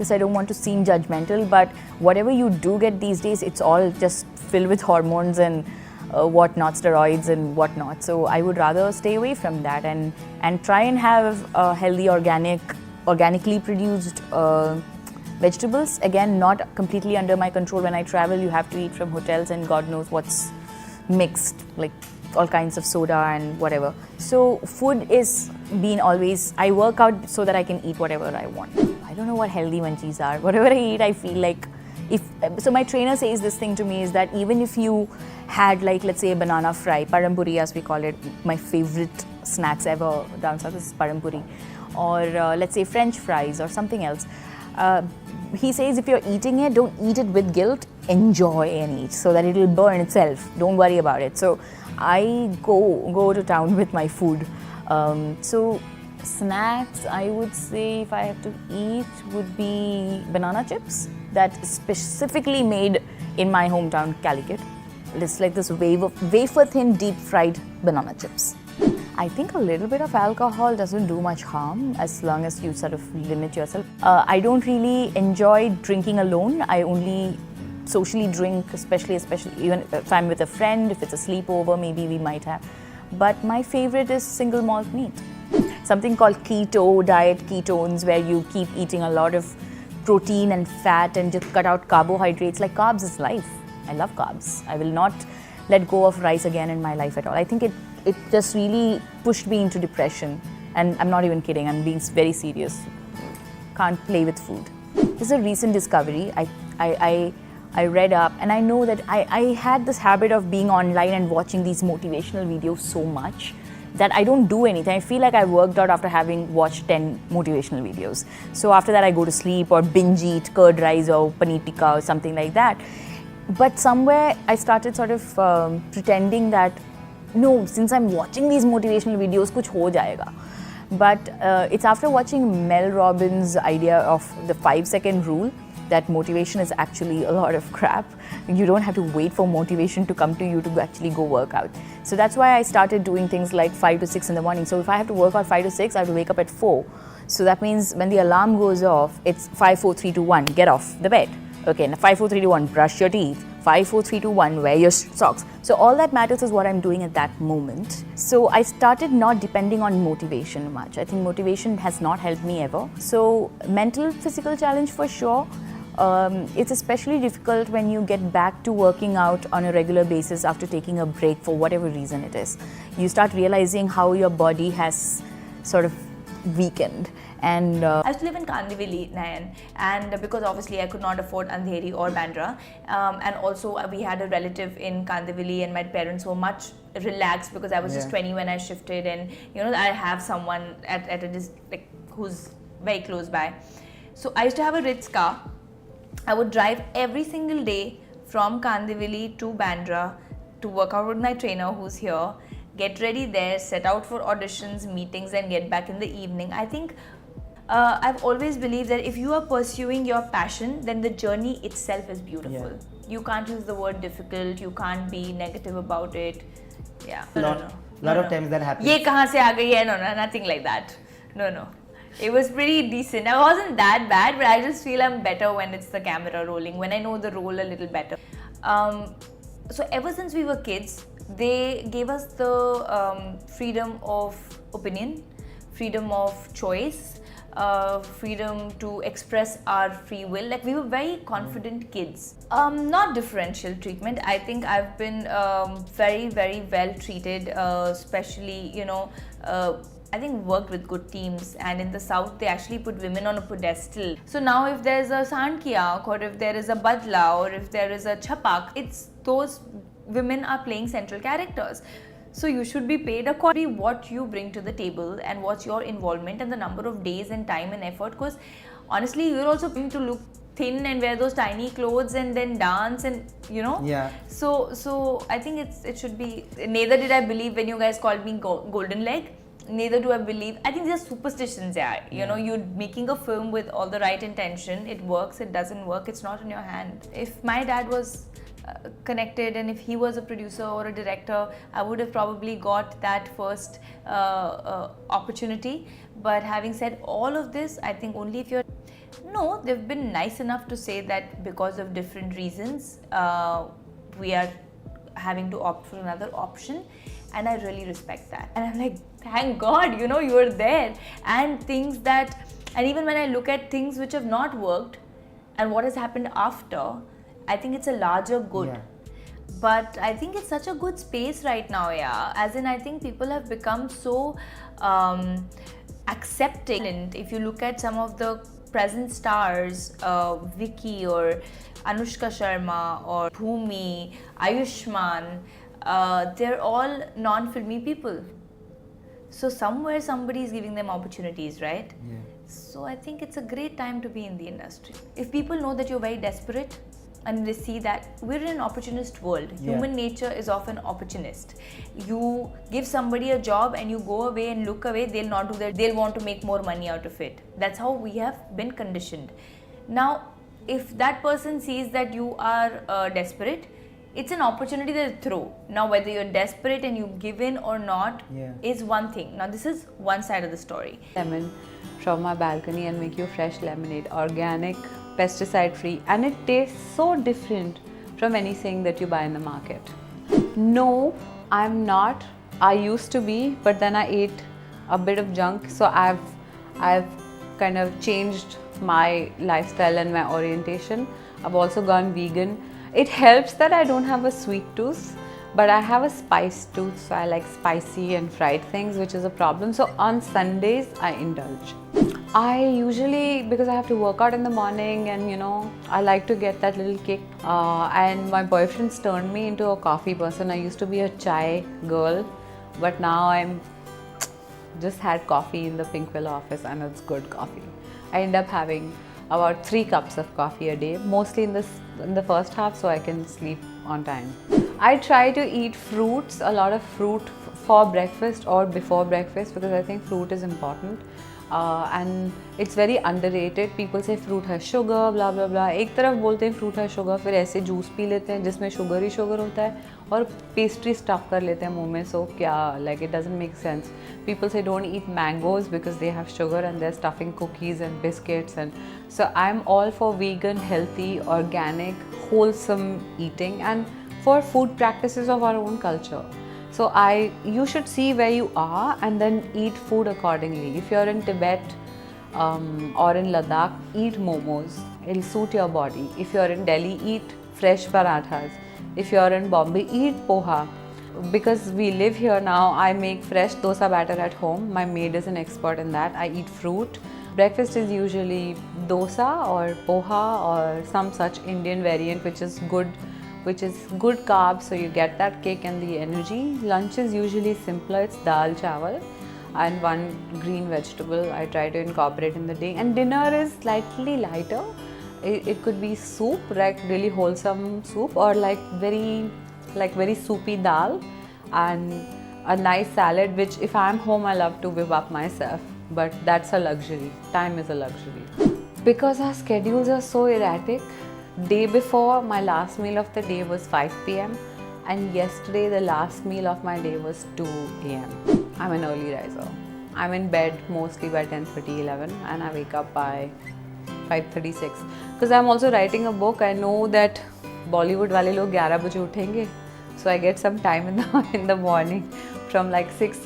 because I don't want to seem judgmental, but whatever you do get these days, it's all just filled with hormones and whatnot, steroids and whatnot. So I would rather stay away from that and try and have healthy, organically produced vegetables. Again, not completely under my control. When I travel, you have to eat from hotels and God knows what's mixed, like all kinds of soda and whatever. So food is been always, I work out so that I can eat whatever I want. I don't know what healthy munchies are. Whatever I eat, I feel like, so my trainer says this thing to me is that even if you had, like, let's say a banana fry, parampuri as we call it, my favorite snacks ever down south is parampuri, or let's say French fries or something else. He says if you're eating it, don't eat it with guilt, enjoy and eat so that it will burn itself. Don't worry about it. So I go to town with my food. So snacks, I would say, if I have to eat, would be banana chips that specifically made in my hometown, Calicut. It's like this wafer thin deep fried banana chips. I think a little bit of alcohol doesn't do much harm as long as you sort of limit yourself. I don't really enjoy drinking alone. I only socially drink, especially even if I'm with a friend, if it's a sleepover, maybe we might have. But my favorite is single malt neat. Something called keto diet, ketones, where you keep eating a lot of protein and fat and just cut out carbohydrates. Like, carbs is life. I love carbs. I will not let go of rice again in my life at all. I think it just really pushed me into depression. And I'm not even kidding, I'm being very serious. Can't play with food. This is a recent discovery. I read up, and I know that I had this habit of being online and watching these motivational videos so much that I don't do anything. I feel like I worked out after having watched 10 motivational videos. So after that I go to sleep or binge eat curd rice or paneer tikka or something like that. But somewhere I started sort of pretending that, no, since I'm watching these motivational videos, kuch ho jayega. But it's after watching Mel Robbins' idea of the 5-second rule that motivation is actually a lot of crap. You don't have to wait for motivation to come to you to actually go work out. So that's why I started doing things like 5 to 6 in the morning. So if I have to work out 5 to 6, I have to wake up at 4. So that means when the alarm goes off, it's 5, 4, 3, 2, 1, get off the bed. Okay, now 5, 4, 3, 2, 1, brush your teeth. 5, 4, 3, 2, 1, wear your socks. So all that matters is what I'm doing at that moment. So I started not depending on motivation much. I think motivation has not helped me ever. So mental, physical challenge for sure. It's especially difficult when you get back to working out on a regular basis after taking a break for whatever reason it is. You start realizing how your body has sort of weakened. And I used to live in Kandivali, Nayan, and because obviously I could not afford Andheri or Bandra, and also we had a relative in Kandivali, and my parents were much relaxed because I was just 20 when I shifted, and I have someone at a who's very close by. So I used to have a Ritz car. I would drive every single day from Kandivali to Bandra to work out with my trainer who's here, get ready there, set out for auditions, meetings, and get back in the evening. I think I've always believed that if you are pursuing your passion, then the journey itself is beautiful. You can't use the word difficult, you can't be negative about it. Yeah. Lot of times that happens. Ye kahan se aa gayi hai? No, nothing like that. No. It was pretty decent. I wasn't that bad, but I just feel I'm better when it's the camera rolling, when I know the role a little better. So ever since we were kids, they gave us the freedom of opinion, freedom of choice, freedom to express our free will. Like, we were very confident kids. Not differential treatment. I think I've been very, very well treated, especially, I think worked with good teams, and in the south they actually put women on a pedestal. So now if there's a Sandkiyak, or if there is a Badla, or if there is a Chapak, it's those women are playing central characters. So you should be paid according to what you bring to the table and what's your involvement and the number of days and time and effort, because honestly you're also going to look thin and wear those tiny clothes and then dance and so I think it should be. Neither did I believe when you guys called me golden leg. Neither do I believe. I think these are superstitions. You're making a film with all the right intention. It works, it doesn't work, it's not in your hand. If my dad was connected and if he was a producer or a director, I would have probably got that first opportunity. But having said all of this, I think only if you're No, they've been nice enough to say that because of different reasons, we are having to opt for another option, and I really respect that. And I'm like, thank God, you were there. And things that, and even when I look at things which have not worked and what has happened after, I think it's a larger good. Yeah. But I think it's such a good space right now, yeah. As in, I think people have become so accepting. And if you look at some of the present stars, Vicky or Anushka Sharma or Bhumi, Ayushman, they're all non-filmy people. So somewhere somebody is giving them opportunities, right? Yeah. So I think it's a great time to be in the industry. If people know that you're very desperate and they see that we're in an opportunist world, Yeah. human nature is often opportunist. You give somebody a job and you go away and look away, they'll not do that. They'll want to make more money out of it. That's how we have been conditioned. Now, if that person sees that you are desperate, it's an opportunity that they throw. Now, whether you're desperate and you give in or not Yeah. is one thing. Now, this is one side of the story. Lemon from my balcony and make you fresh lemonade, organic, pesticide free, and it tastes so different from anything that you buy in the market. No, I'm not. I used to be, but then I ate a bit of junk, so I've kind of changed my lifestyle and my orientation. I've also gone vegan. It helps that I don't have a sweet tooth, but I have a spice tooth, so I like spicy and fried things, which is a problem. So on Sundays, I indulge. I usually, because I have to work out in the morning and I like to get that little kick. And my boyfriend's turned me into a coffee person. I used to be a chai girl, but now I'm just had coffee in the Pinkville office and it's good coffee. I end up having about 3 cups of coffee a day, mostly in the first half so I can sleep on time. I try to eat fruits, a lot of fruit for breakfast or before breakfast because I think fruit is important. And it's very underrated. People say fruit has sugar, blah blah blah. एक तरफ बोलते हैं fruit has sugar, फिर ऐसे juice P लेते हैं जिसमें sugar ही sugar होता है और pastry stuff कर लेते हैं मुंह में. So क्या, like it doesn't make sense. People say don't eat mangoes because they have sugar and they're stuffing cookies and biscuits, and so I'm all for vegan, healthy, organic, wholesome eating and for food practices of our own culture. So you should see where you are and then eat food accordingly. If you're in Tibet or in Ladakh, eat momos. It'll suit your body. If you're in Delhi, eat fresh parathas. If you're in Bombay, eat poha. Because we live here now, I make fresh dosa batter at home. My maid is an expert in that. I eat fruit. Breakfast is usually dosa or poha or some such Indian variant which is good carbs, so you get that kick and the energy. Lunch is usually simpler, it's dal chawal and one green vegetable I try to incorporate in the day. And dinner is slightly lighter. It could be soup, like really wholesome soup, or like very soupy dal and a nice salad, which if I'm home I love to whip up myself, but that's a luxury. Time is a luxury. Because our schedules are so erratic, day before my last meal of the day was 5 p.m. and yesterday the last meal of my day was 2 a.m. I'm an early riser. I'm in bed mostly by 10:30, 11 and I wake up by 5:36 because I'm also writing a book. I know that Bollywood wale log 11 baje uthenge, so I get some time in the morning from like 6